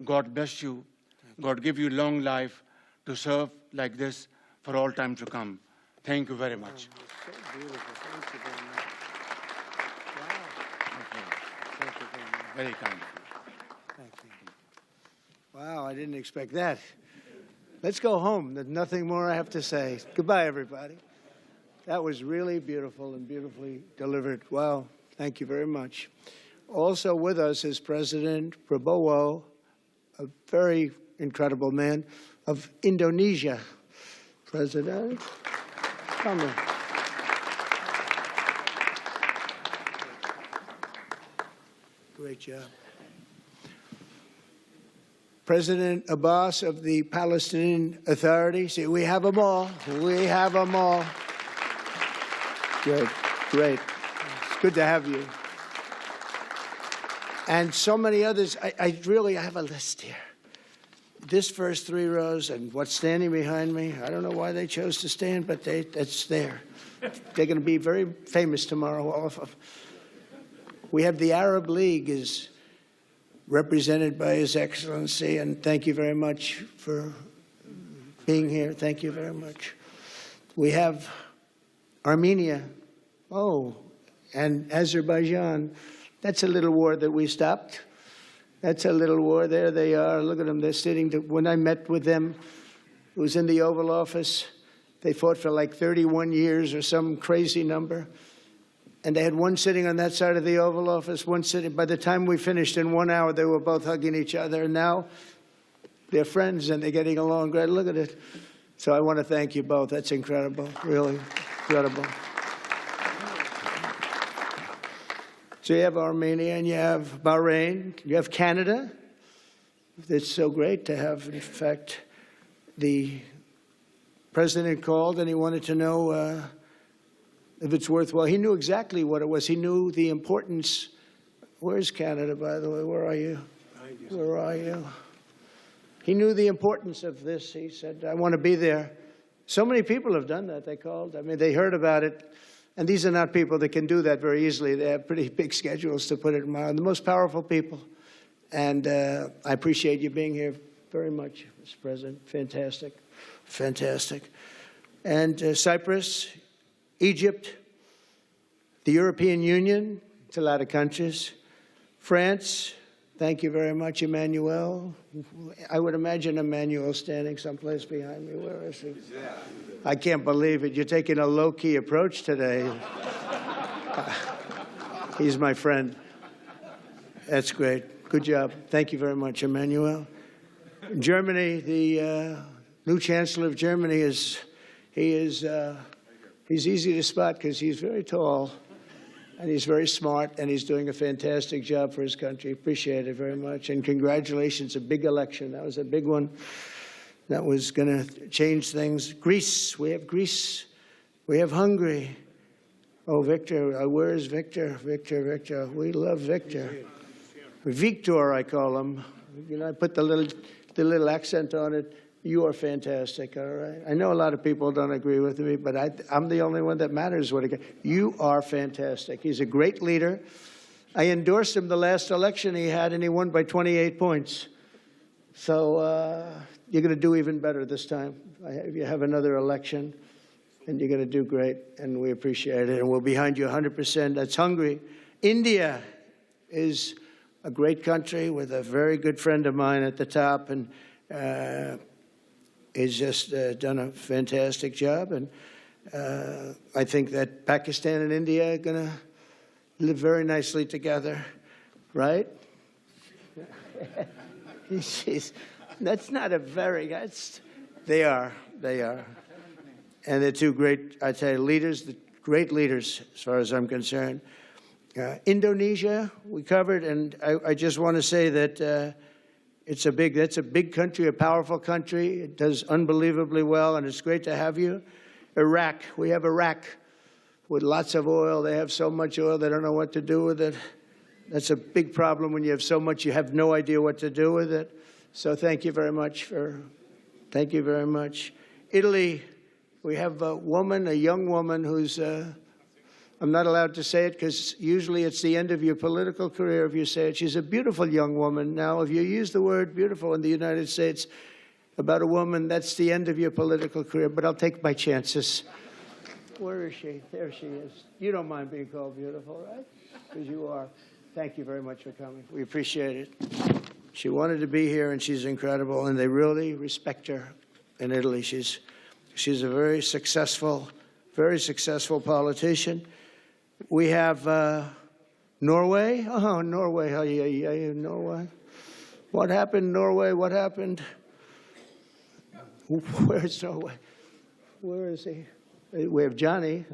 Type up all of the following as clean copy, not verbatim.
God bless you. God give you long life to serve like this for all time to come. Thank you very much. So beautiful. Thank you very much. Wow. Thank you very much. Very kind. Thank you. Wow, I didn't expect that. Let's go home. There's nothing more I have to say. Goodbye, everybody. That was really beautiful and beautifully delivered. Wow, thank you very much. Also with us is President Prabowo, a very incredible man of Indonesia. President, come in. Great job. President Abbas of the Palestinian Authority. See, we have them all. We have them all. Good, great. It's good to have you. And so many others. I really have a list here. This first three rows and what's standing behind me, I don't know why they chose to stand, but it's there. They're going to be very famous tomorrow, all of them. We have the Arab League is represented by His Excellency, and thank you very much for being here. Thank you very much. We have Armenia, and Azerbaijan. That's a little war that we stopped. That's a little war. There they are. Look at them. They're sitting. When I met with them, it was in the Oval Office. They fought for like 31 years or some crazy number. And they had one sitting on that side of the Oval Office, one sitting. By the time we finished in 1 hour, they were both hugging each other. And now they're friends and they're getting along great. Look at it. So I want to thank you both. That's incredible. Really incredible. So you have Armenia and you have Bahrain. You have Canada. It's so great to have, in fact, the president called and he wanted to know if it's worthwhile. He knew exactly what it was. He knew the importance. Where's Canada, by the way? Where are you? Where are you? He knew the importance of this. He said, I want to be there. So many people have done that. They called. I mean, they heard about it. And these are not people that can do that very easily. They have pretty big schedules, to put it mildly. The most powerful people. And I appreciate you being here very much, Mr. President. Fantastic. Fantastic. And Cyprus, Egypt, the European Union, it's a lot of countries. France, thank you very much, Emmanuel. I would imagine Emmanuel standing someplace behind me. Where is he? I can't believe it. You're taking a low-key approach today. He's my friend. That's great. Good job. Thank you very much, Emmanuel. Germany, the new Chancellor of Germany he's easy to spot because he's very tall and he's very smart and he's doing a fantastic job for his country. Appreciate it very much. And congratulations, a big election. That was a big one. That was going to change things. Greece, we have Greece. We have Hungary. Oh, Victor, where is Victor? Victor. We love Victor. Victor, I call him. You know, I put the little accent on it. You are fantastic, all right? I know a lot of people don't agree with me, but I'm the only one that matters. You are fantastic. He's a great leader. I endorsed him the last election he had, and he won by 28 points. So you're going to do even better this time. You have another election, and you're going to do great, and we appreciate it, and we're behind you 100%. That's Hungary. India is a great country with a very good friend of mine at the top, and he's just done a fantastic job. And I think that Pakistan and India are going to live very nicely together, right? That's not a very, they are. And they're two great, I'd say, leaders, great leaders as far as I'm concerned. Indonesia, we covered, and I just want to say that that's a big country, a powerful country. It does unbelievably well, and it's great to have you. Iraq, we have Iraq with lots of oil. They have so much oil, they don't know what to do with it. That's a big problem when you have so much, you have no idea what to do with it. So thank you very much thank you very much. Italy, we have a young woman who's I'm not allowed to say it because usually it's the end of your political career if you say it. She's a beautiful young woman. Now, if you use the word beautiful in the United States about a woman, that's the end of your political career, but I'll take my chances. Where is she? There she is. You don't mind being called beautiful, right? Because you are. Thank you very much for coming. We appreciate it. She wanted to be here, and she's incredible, and they really respect her in Italy. She's a very successful politician. We have Norway. Oh, Norway. Oh, yeah, Norway. What happened, Norway? What happened? Where's Norway? Where is he? We have Johnny.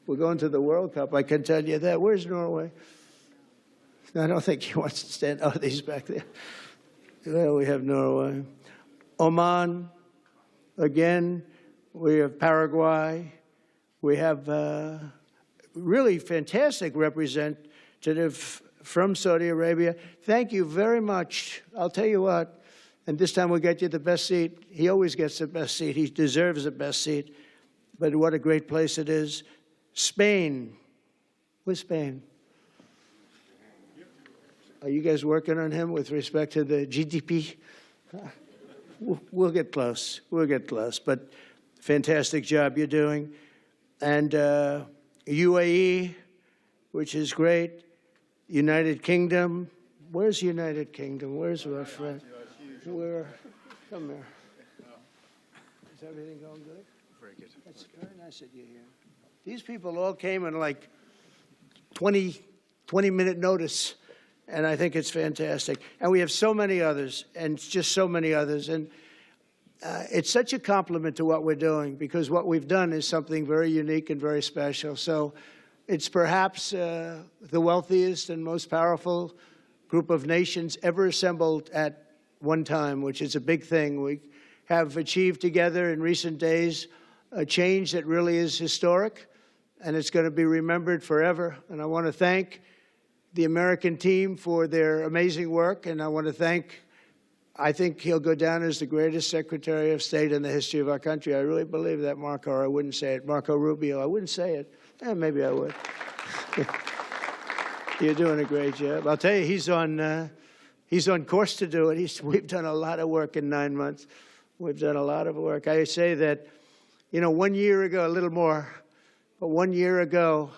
We're going to the World Cup. I can tell you that. Where's Norway? I don't think he wants to stand. Oh, he's back there. Well, we have Norway. Oman. Again, we have Paraguay. We have really fantastic representative from Saudi Arabia. Thank you very much. I'll tell you what, and this time we'll get you the best seat. He always gets the best seat. He deserves the best seat. But what a great place it is. Spain. Where's Spain? Are you guys working on him with respect to the GDP? We'll get close. We'll get close. But fantastic job you're doing. And UAE, which is great. United Kingdom. Where's United Kingdom? Where's our friend? Where? Come here. Is everything going good? Very good. That's very nice that you're here. These people all came in like 20-minute notice, and I think it's fantastic. And we have so many others, and just so many others. And it's such a compliment to what we're doing, because what we've done is something very unique and very special. So it's perhaps the wealthiest and most powerful group of nations ever assembled at one time, which is a big thing. We have achieved together in recent days a change that really is historic, and it's going to be remembered forever. And I want to thank the American team for their amazing work, and I want to thank, I think he'll go down as the greatest Secretary of State in the history of our country. I really believe that, Marco, or I wouldn't say it. Marco Rubio, I wouldn't say it. Maybe I would. You're doing a great job. I'll tell you, he's on course to do it. We've done a lot of work in 9 months. We've done a lot of work. I say that, 1 year ago, a little more, but 1 year ago,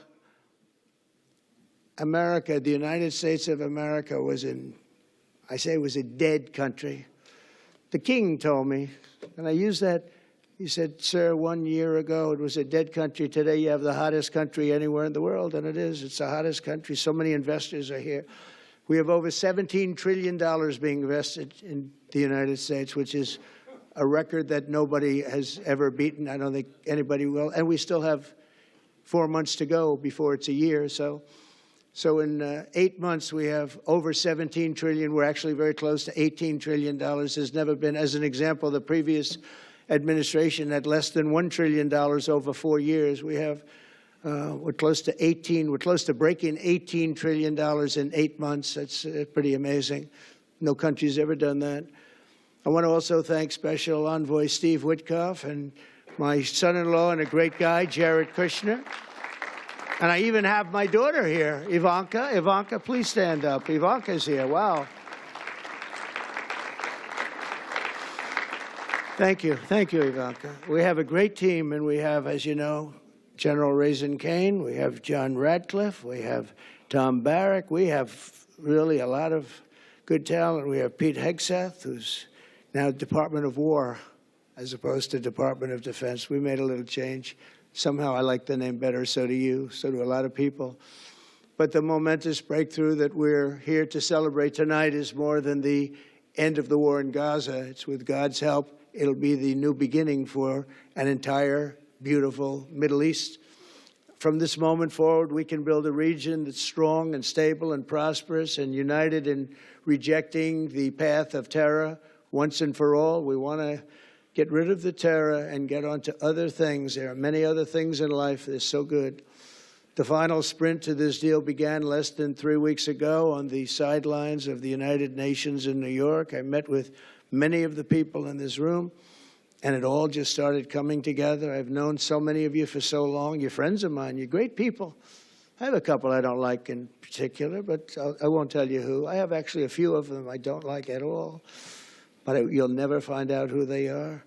America, the United States of America was was a dead country. The king told me, and I use that, he said, sir, 1 year ago it was a dead country. Today you have the hottest country anywhere in the world, and it is. It's the hottest country. So many investors are here. We have over $17 trillion being invested in the United States, which is a record that nobody has ever beaten. I don't think anybody will. And we still have 4 months to go before it's a year. So in 8 months, we have over $17 trillion. We're actually very close to $18 trillion. There's never been, as an example, the previous administration had less than $1 trillion over 4 years. We have, we're close to breaking $18 trillion in 8 months. That's pretty amazing. No country's ever done that. I want to also thank Special Envoy Steve Witkoff and my son-in-law and a great guy, Jared Kushner. And I even have my daughter here, Ivanka. Ivanka, please stand up. Ivanka's here. Wow. Thank you. Thank you, Ivanka. We have a great team, and we have, as you know, General Raisin Kane. We have John Radcliffe. We have Tom Barrack. We have really a lot of good talent. We have Pete Hegseth, who's now Department of War as opposed to Department of Defense. We made a little change. Somehow I like the name better, so do you, so do a lot of people. But the momentous breakthrough that we're here to celebrate tonight is more than the end of the war in Gaza. It's with God's help. It'll be the new beginning for an entire beautiful Middle East. From this moment forward, we can build a region that's strong and stable and prosperous and united in rejecting the path of terror once and for all. We want to get rid of the terror and get on to other things. There are many other things in life that are so good. The final sprint to this deal began less than 3 weeks ago on the sidelines of the United Nations in New York. I met with many of the people in this room, and it all just started coming together. I've known so many of you for so long. You're friends of mine. You're great people. I have a couple I don't like in particular, but I won't tell you who. I have actually a few of them I don't like at all, but you'll never find out who they are.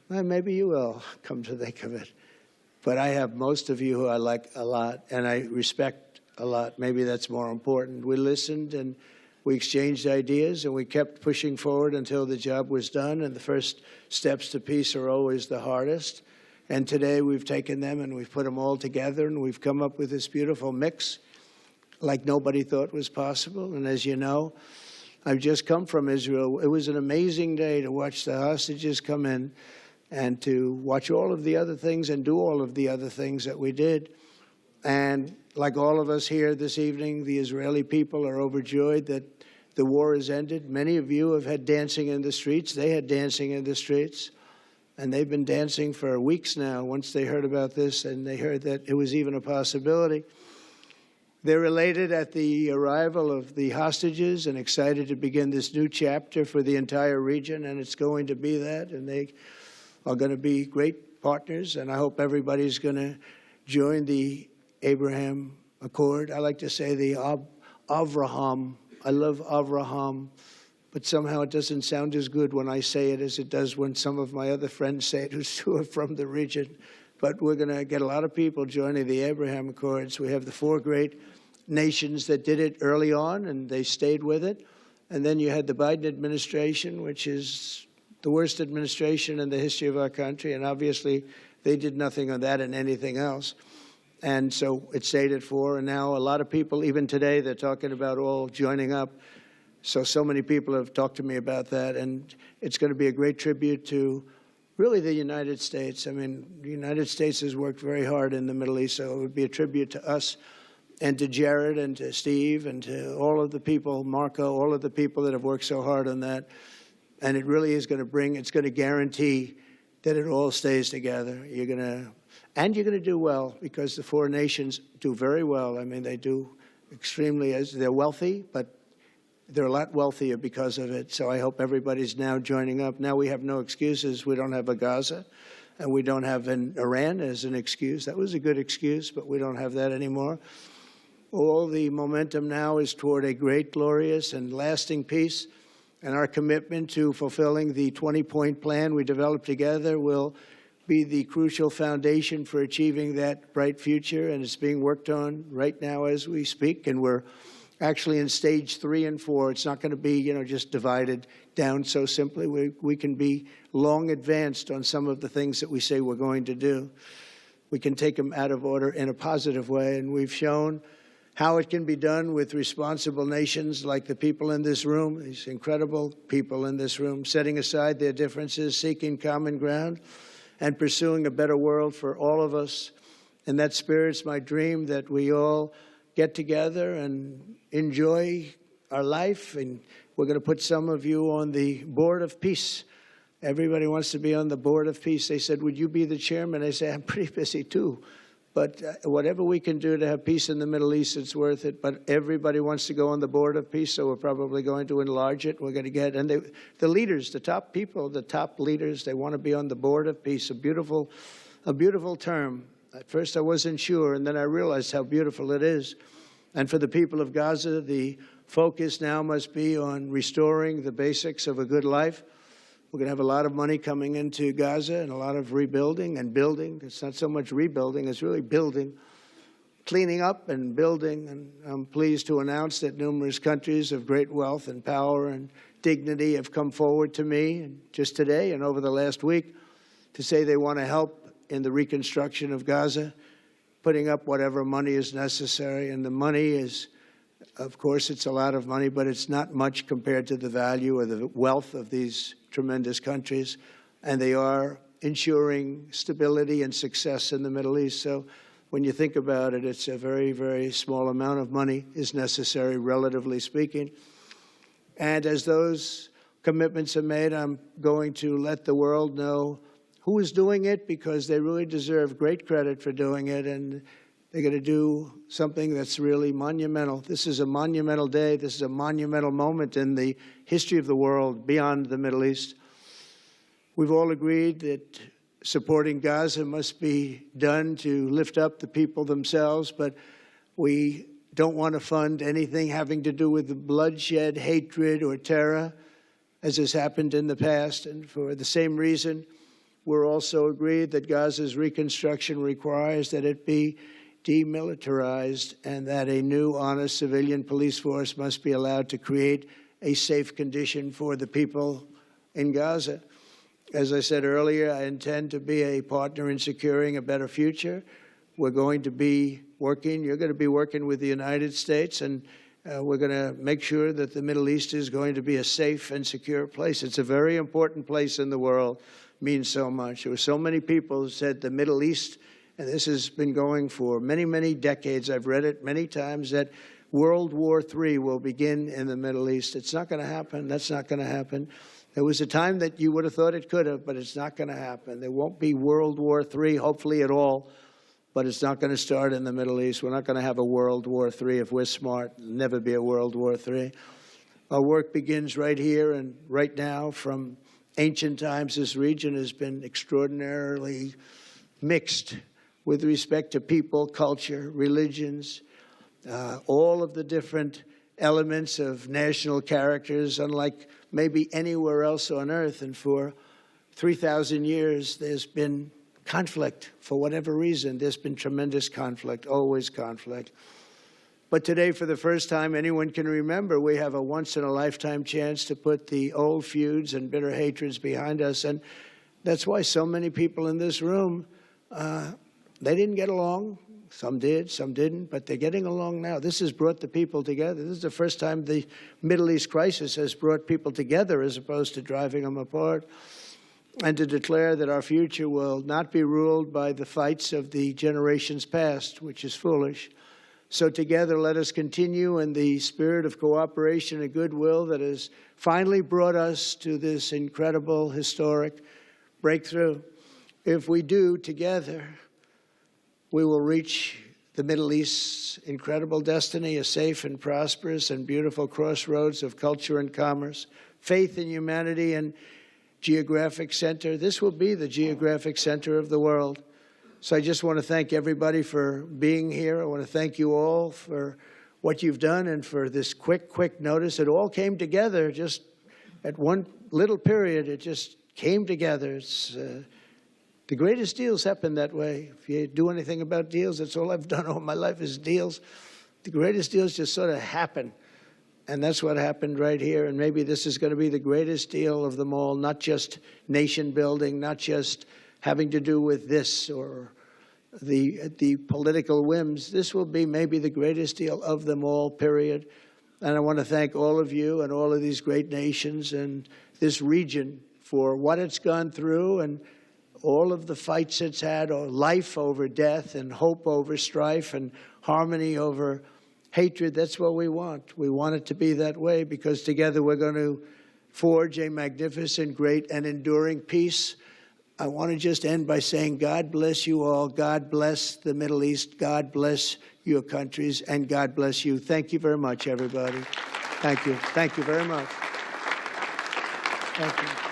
Well, maybe you will, come to think of it. But I have most of you who I like a lot, and I respect a lot. Maybe that's more important. We listened, and we exchanged ideas, and we kept pushing forward until the job was done, and the first steps to peace are always the hardest. And today we've taken them and we've put them all together, and we've come up with this beautiful mix like nobody thought was possible. And as you know, I've just come from Israel. It was an amazing day to watch the hostages come in and to watch all of the other things and do all of the other things that we did. And like all of us here this evening, the Israeli people are overjoyed that the war has ended. Many of you have had dancing in the streets. They had dancing in the streets. And they've been dancing for weeks now once they heard about this and they heard that it was even a possibility. They're elated at the arrival of the hostages and excited to begin this new chapter for the entire region, and it's going to be that, and they are going to be great partners, and I hope everybody's going to join the Abraham Accord. I like to say the Avraham. I love Avraham. But somehow it doesn't sound as good when I say it as it does when some of my other friends say it who are from the region. But we're going to get a lot of people joining the Abraham Accords. We have the 4 great nations that did it early on, and they stayed with it. And then you had the Biden administration, which is the worst administration in the history of our country. And obviously, they did nothing on that and anything else. And so it stayed at 4. And now a lot of people, even today, they're talking about all joining up. So many people have talked to me about that, and it's going to be a great tribute to really the United States. I mean, the United States has worked very hard in the Middle East, so it would be a tribute to us and to Jared and to Steve and to all of the people, Marco, all of the people that have worked so hard on that. And it really is going to it's going to guarantee that it all stays together. You're going to do well, because the 4 nations do very well. I mean, they do extremely, as they're wealthy, but they're a lot wealthier because of it. So I hope everybody's now joining up. Now we have no excuses. We don't have a Gaza, and we don't have an Iran as an excuse. That was a good excuse, but we don't have that anymore. All the momentum now is toward a great, glorious, and lasting peace. And our commitment to fulfilling the 20-point plan we developed together will be the crucial foundation for achieving that bright future. And it's being worked on right now as we speak. And we're actually in stage 3 and 4. It's not going to be, just divided down so simply. We can be long advanced on some of the things that we say we're going to do. We can take them out of order in a positive way, and we've shown how it can be done with responsible nations like the people in this room, these incredible people in this room, setting aside their differences, seeking common ground, and pursuing a better world for all of us. In that spirit, it's my dream that we all get together and enjoy our life. And we're going to put some of you on the Board of Peace. Everybody wants to be on the Board of Peace. They said, would you be the chairman? I say, I'm pretty busy too. But whatever we can do to have peace in the Middle East, it's worth it. But everybody wants to go on the Board of Peace, so we're probably going to enlarge it. We're going to get, and the leaders, the top people, the top leaders, they want to be on the Board of Peace. A beautiful term. At first I wasn't sure, and then I realized how beautiful it is. And for the people of Gaza, the focus now must be on restoring the basics of a good life. We're going to have a lot of money coming into Gaza and a lot of rebuilding and building. It's not so much rebuilding, it's really building, cleaning up and building. And I'm pleased to announce that numerous countries of great wealth and power and dignity have come forward to me just today and over the last week to say they want to help in the reconstruction of Gaza, putting up whatever money is necessary. And the money is, of course, it's a lot of money, but it's not much compared to the value or the wealth of these tremendous countries. And they are ensuring stability and success in the Middle East. So when you think about it, it's a very, very small amount of money is necessary, relatively speaking. And as those commitments are made, I'm going to let the world know who is doing it, because they really deserve great credit for doing it, and they're going to do something that's really monumental. This is a monumental day. This is a monumental moment in the history of the world beyond the Middle East. We've all agreed that supporting Gaza must be done to lift up the people themselves, but We don't want to fund anything having to do with bloodshed, hatred, or terror, as has happened in the past. And for the same reason, we're also agreed that Gaza's reconstruction requires that it be demilitarized and that a new, honest civilian police force must be allowed to create a safe condition for the people in Gaza. As I said earlier, I intend to be a partner in securing a better future. We're going to be working, you're going to be working with the United States, and we're going to make sure that the Middle East is going to be a safe and secure place. It's a very important place in the world, means so much. There were so many people who said the Middle East, and this has been going for many, many decades. I've read it many times, that World War III will begin in the Middle East. It's not going to happen. That's not going to happen. There was a time that you would have thought it could have, but it's not going to happen. There won't be World War III, hopefully at all, but it's not going to start in the Middle East. We're not going to have a World War III if we're smart. There'll never be a World War III. Our work begins right here and right now. From ancient times, this region has been extraordinarily mixed with respect to people, culture, religions, all of the different elements of national characters, unlike maybe anywhere else on earth. And for 3,000 years, there's been conflict. For whatever reason, there's been tremendous conflict, always conflict. But today, for the first time anyone can remember, we have a once-in-a-lifetime chance to put the old feuds and bitter hatreds behind us. And that's why so many people in this room, they didn't get along. Some did, some didn't, but they're getting along now. This has brought the people together. This is the first time the Middle East crisis has brought people together as opposed to driving them apart. And to declare that our future will not be ruled by the fights of the generations past, which is foolish. So together, let us continue in the spirit of cooperation and goodwill that has finally brought us to this incredible, historic breakthrough. If we do together, we will reach the Middle East's incredible destiny, a safe and prosperous and beautiful crossroads of culture and commerce, faith in humanity and geographic center. This will be the geographic center of the world. So I just want to thank everybody for being here. I want to thank you all for what you've done and for this quick notice. It all came together just at one little period. It just came together. It's the greatest deals happen that way. If you do anything about deals, that's all I've done all my life is deals. The greatest deals just sort of happen. And that's what happened right here. And maybe this is going to be the greatest deal of them all, not just nation building, not just having to do with this or the political whims. This will be maybe the greatest deal of them all, period. And I want to thank all of you and all of these great nations and this region for what it's gone through and all of the fights it's had, or life over death and hope over strife and harmony over hatred. That's what we want. We want it to be that way because together we're going to forge a magnificent, great, and enduring peace. I want to just end by saying God bless you all. God bless the Middle East. God bless your countries. And God bless you. Thank you very much, everybody. Thank you. Thank you very much. Thank you.